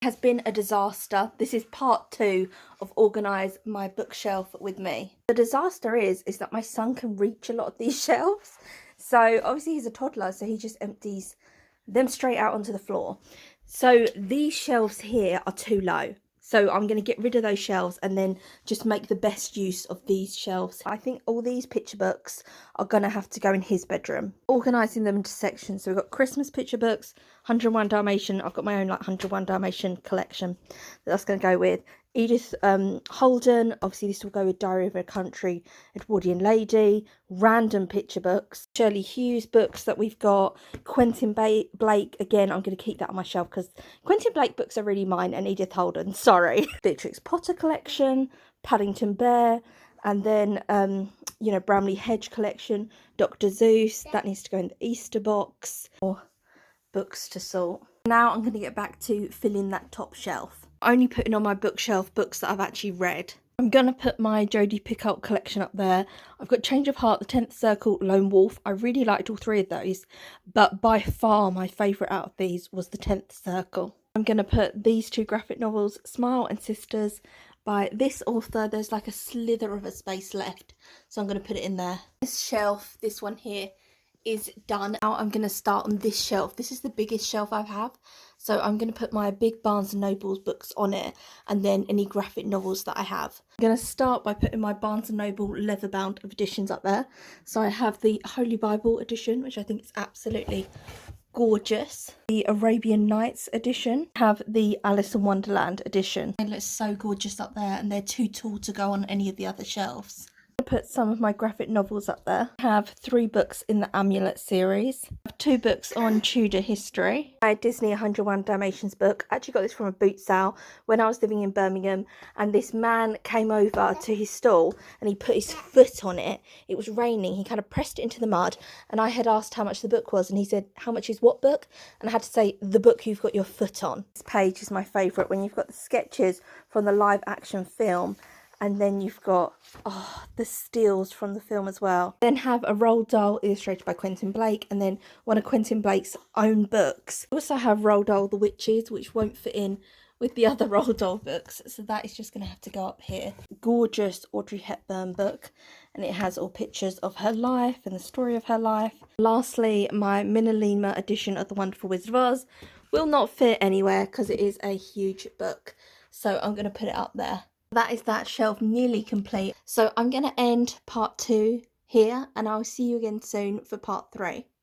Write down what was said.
Has been a disaster. This is part 2 of Organise My Bookshelf with me. The disaster is that my son can reach a lot of these shelves. So obviously he's a toddler, so he just empties them straight out onto the floor. So these shelves here are too low. So I'm going to get rid of those shelves and then just make the best use of these shelves. I think all these picture books are going to have to go in his bedroom. Organising them into sections. So we've got Christmas picture books, 101 Dalmatian. I've got my own like 101 Dalmatian collection that's going to go with. Edith Holden, obviously this will go with Diary of a Country, Edwardian Lady, random picture books, Shirley Hughes books that we've got, Quentin Blake, again I'm going to keep that on my shelf because Quentin Blake books are really mine, and Edith Holden, sorry. Beatrix Potter collection, Paddington Bear, and then you know, Bramley Hedge collection, Dr. Seuss, that needs to go in the Easter box, or books to sort. Now I'm going to get back to filling that top shelf. Only putting on my bookshelf books that I've actually read. I'm going to put my Jodi Picoult collection up there. I've got Change of Heart, The 10th Circle, Lone Wolf. I really liked all 3 of those, but by far my favourite out of these was The 10th Circle. I'm going to put these 2 graphic novels, Smile and Sisters, by this author. There's like a slither of a space left, so I'm going to put it in there. This shelf, this one here, is done. Now I'm going to start on this shelf. This is the biggest shelf I have, so I'm going to put my big Barnes & Noble books on it, and then any graphic novels that I have. I'm going to start by putting my Barnes & Noble leather-bound editions up there. So I have the Holy Bible edition, which I think is absolutely gorgeous. The Arabian Nights edition. I have the Alice in Wonderland edition. It looks so gorgeous up there, and they're too tall to go on any of the other shelves. Put some of my graphic novels up there. I have 3 books in the Amulet series. I have 2 books on Tudor history. My Disney 101 Dalmatians book. I actually got this from a boot sale when I was living in Birmingham, and this man came over to his stall and he put his foot on it. It was raining. He kind of pressed it into the mud, and I had asked how much the book was, and he said, "How much is what book?" And I had to say, "The book you've got your foot on." This page is my favourite, when you've got the sketches from the live action film, and then you've got the stills from the film as well. Then have a Roald Dahl illustrated by Quentin Blake, and then one of Quentin Blake's own books. I also have Roald Dahl The Witches, which won't fit in with the other Roald Dahl books, so that is just going to have to go up here. Gorgeous Audrey Hepburn book, and it has all pictures of her life and the story of her life. Lastly, my Minalima edition of The Wonderful Wizard of Oz will not fit anywhere because it is a huge book, so I'm going to put it up there. That is that shelf nearly complete. So I'm going to end part 2 here, and I'll see you again soon for part 3.